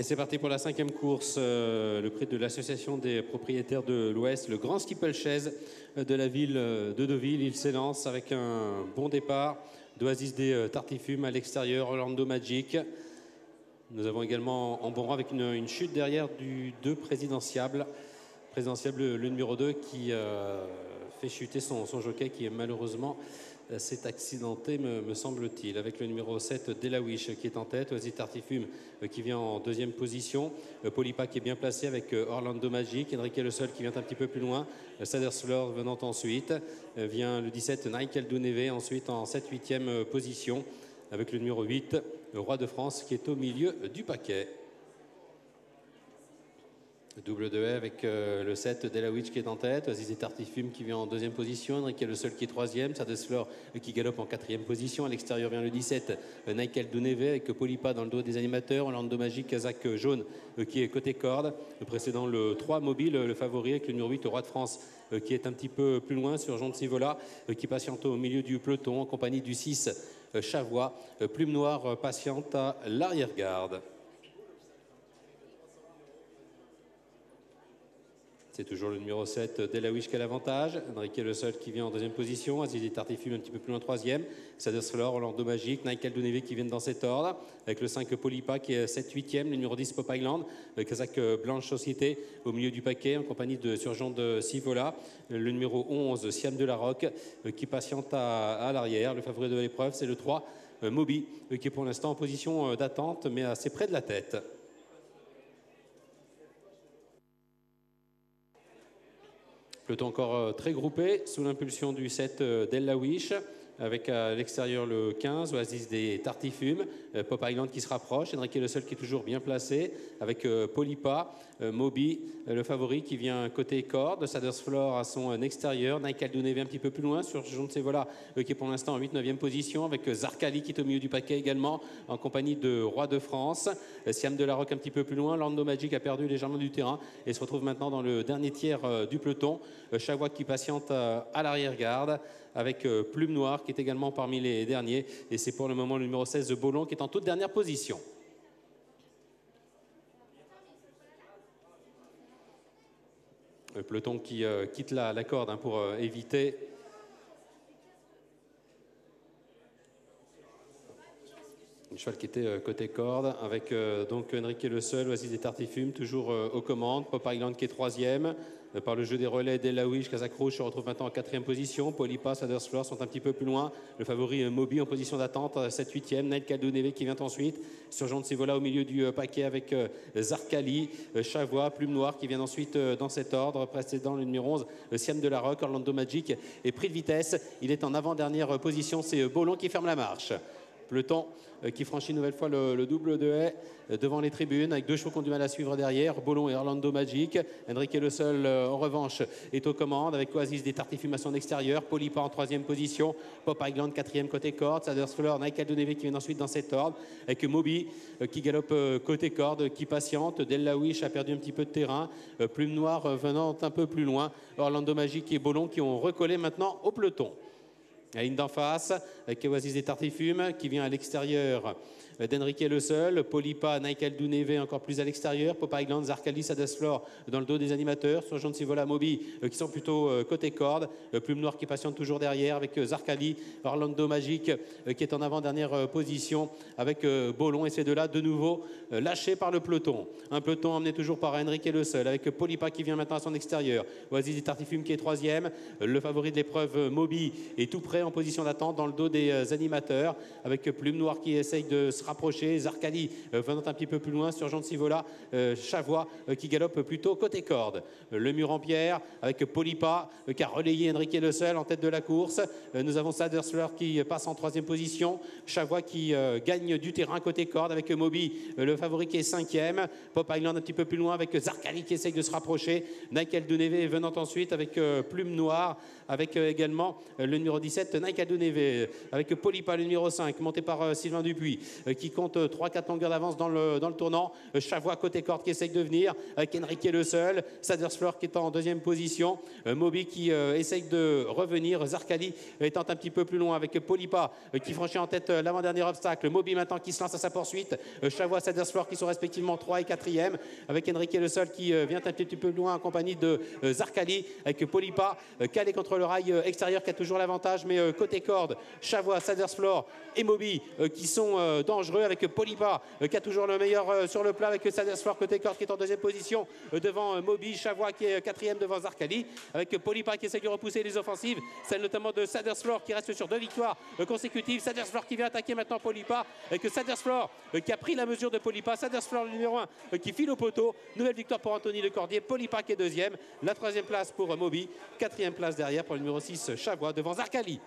Et c'est parti pour la 5e course, le prix de l'association des propriétaires de l'Ouest, le grand steeplechase de la ville de Deauville. Il s'élance avec un bon départ d'Oasis des Tartifumes à l'extérieur, Orlando Magic. Nous avons également en bon rang avec une chute derrière du 2 présidentiable, le numéro 2 qui fait chuter son jockey qui est malheureusement s'est accidenté, me semble-t-il, avec le numéro 7, Delawish, qui est en tête, Oasis Tartifume qui vient en 2e position, Polypa qui est bien placé avec Orlando Magic, Enrique Le Seul qui vient un petit peu plus loin, Sadersflor venant ensuite, vient le 17, Nike Eldoneve, ensuite en 7-8e position, avec le numéro 8, le Roi de France, qui est au milieu du paquet. Double de haie avec le 7 Delawish qui est en tête, Oasis Tartifume qui vient en 2e position, Enrique Le Seul qui est 3e, Sadesflor qui galope en 4e position, à l'extérieur vient le 17 Nike Eldoneve avec Polypa dans le dos des animateurs, Orlando Magic, Kazakh jaune qui est côté corde, le précédent le 3 Mobile, le favori avec le numéro 8 Roi de France qui est un petit peu plus loin sur Jean de Sivola qui patiente au milieu du peloton en compagnie du 6 Chavois, Plume Noire patiente à l'arrière-garde. C'est toujours le numéro 7, Delawish qui a l'avantage. Enrique Le Seul qui vient en 2e position. Oasis Tartifume un petit peu plus loin 3e. Sadersflor, Orlando Magic, Nike Eldoneve qui viennent dans cet ordre. Avec le 5 Polypa qui est 7-8e. Le numéro 10 Pop Island. Kazakh Blanche Société au milieu du paquet en compagnie de Surgeon de Sivola. Le numéro 11, Siam de la Roque qui patiente à l'arrière. Le favori de l'épreuve, c'est le 3, Moby qui est pour l'instant en position d'attente mais assez près de la tête. Peloton encore très groupé sous l'impulsion du 7 Delawish avec à l'extérieur le 15 Oasis des Tartifumes, Pop Island qui se rapproche, Enrique Le Seul qui est toujours bien placé avec Polypa, Moby le favori qui vient côté corde, Sadersflor à son extérieur, Nike Eldoneve un petit peu plus loin sur Jean de Sivola qui est pour l'instant en 8-9e position avec Zarkali qui est au milieu du paquet également en compagnie de Roi de France, Siam de la Roque un petit peu plus loin, Orlando Magic a perdu légèrement du terrain et se retrouve maintenant dans le dernier tiers du peloton, Chavois qui patiente à l'arrière-garde avec Plume Noire qui est également parmi les derniers et c'est pour le moment le numéro 16 Bolon qui est en toute dernière position. Le peloton qui quitte la corde pour éviter un cheval qui était côté corde avec donc Enrique Le Seul, Oasis des Tartifumes toujours aux commandes, Pop Island qui est 3e. Par le jeu des relais, Delawish, Kazakh Rouge se retrouve maintenant en 4e position. Polypa, Sadersflor sont un petit peu plus loin. Le favori Moby en position d'attente, 7-8e. Nike Eldoneve qui vient ensuite. Sur Jean de Sivola au milieu du paquet avec Zarkali, Chavois, Plume Noire qui vient ensuite dans cet ordre. Précédent le numéro 11, Siam de la Roque, Orlando Magic est pris de vitesse. Il est en avant-dernière position. C'est Bolon qui ferme la marche. Peloton qui franchit une nouvelle fois le double de haie devant les tribunes avec 2 chevaux qui ont du mal à suivre derrière, Bolon et Orlando Magic. Enrique Le Seul en revanche est aux commandes avec Oasis des Tartifumes à son extérieur, Polypa en 3e position, Pop Island 4e côté corde, Sadersflor, Nike Eldoneve qui vient ensuite dans cet ordre avec Moby qui galope côté corde, qui patiente, Delawish a perdu un petit peu de terrain, Plume Noire venant un peu plus loin, Orlando Magic et Bolon qui ont recollé maintenant au peloton. La ligne d'en face, avec Oasis des Tartifumes qui vient à l'extérieur d'Enrique Le Seul, Polypa, Nike Eldoneve encore plus à l'extérieur, Pop Island, Zarkali, Sadersflor dans le dos des animateurs, sur Jean de Sivola, Moby qui sont plutôt côté corde, Plume Noire qui patiente toujours derrière avec Zarkali, Orlando Magic qui est en avant-dernière position avec Bolon et ces deux-là de nouveau lâchés par le peloton. Un peloton emmené toujours par Enrique Le Seul avec Polypa qui vient maintenant à son extérieur, Oasis des Tartifumes qui est 3e, le favori de l'épreuve Moby est tout près en position d'attente dans le dos des animateurs avec Plume Noire qui essaye de se rapprocher, Zarkali venant un petit peu plus loin sur Jean de Sivola, Chavois qui galope plutôt côté corde. Le mur en pierre avec Polypa qui a relayé Enrique Le Seul en tête de la course. Nous avons Sadersflor qui passe en 3e position, Chavois qui gagne du terrain côté corde avec Moby, le favori qui est 5e, Pop Island un petit peu plus loin avec Zarkali qui essaye de se rapprocher, Nike Eldoneve venant ensuite avec Plume Noire, avec également le numéro 17 7, Naïkadou Neve, avec Polipa, le numéro 5, monté par Sylvain Dupuis, qui compte 3-4 longueurs d'avance dans le tournant. Chavois côté corde qui essaye de venir, avec Enrique le seul, Sadersflor qui est en deuxième position, Moby qui essaye de revenir, Zarkali étant un petit peu plus loin avec Polipa qui franchit en tête l'avant-dernier obstacle, Moby maintenant qui se lance à sa poursuite, Chavois, Sadersflor qui sont respectivement 3 et 4e, avec Enrique le seul qui vient un petit peu plus loin en compagnie de Zarkali, avec Polipa calé contre le rail extérieur qui a toujours l'avantage, mais côté corde, Chavois, Sadersflor et Moby qui sont dangereux, avec Polipa qui a toujours le meilleur sur le plat, avec Sadersflor côté corde qui est en deuxième position devant Moby, Chavois qui est 4e devant Zarkali, avec Polipa qui essaie de repousser les offensives, celle notamment de Sadersflor qui reste sur 2 victoires consécutives. Sadersflor qui vient attaquer maintenant Polipa, avec Sadersflor qui a pris la mesure de Polipa, Sadersflor le numéro 1 qui file au poteau, nouvelle victoire pour Anthony Lecordier, Polipa qui est 2e, la 3e place pour Moby, 4e place derrière pour le numéro 6 Chavois devant Zarkali.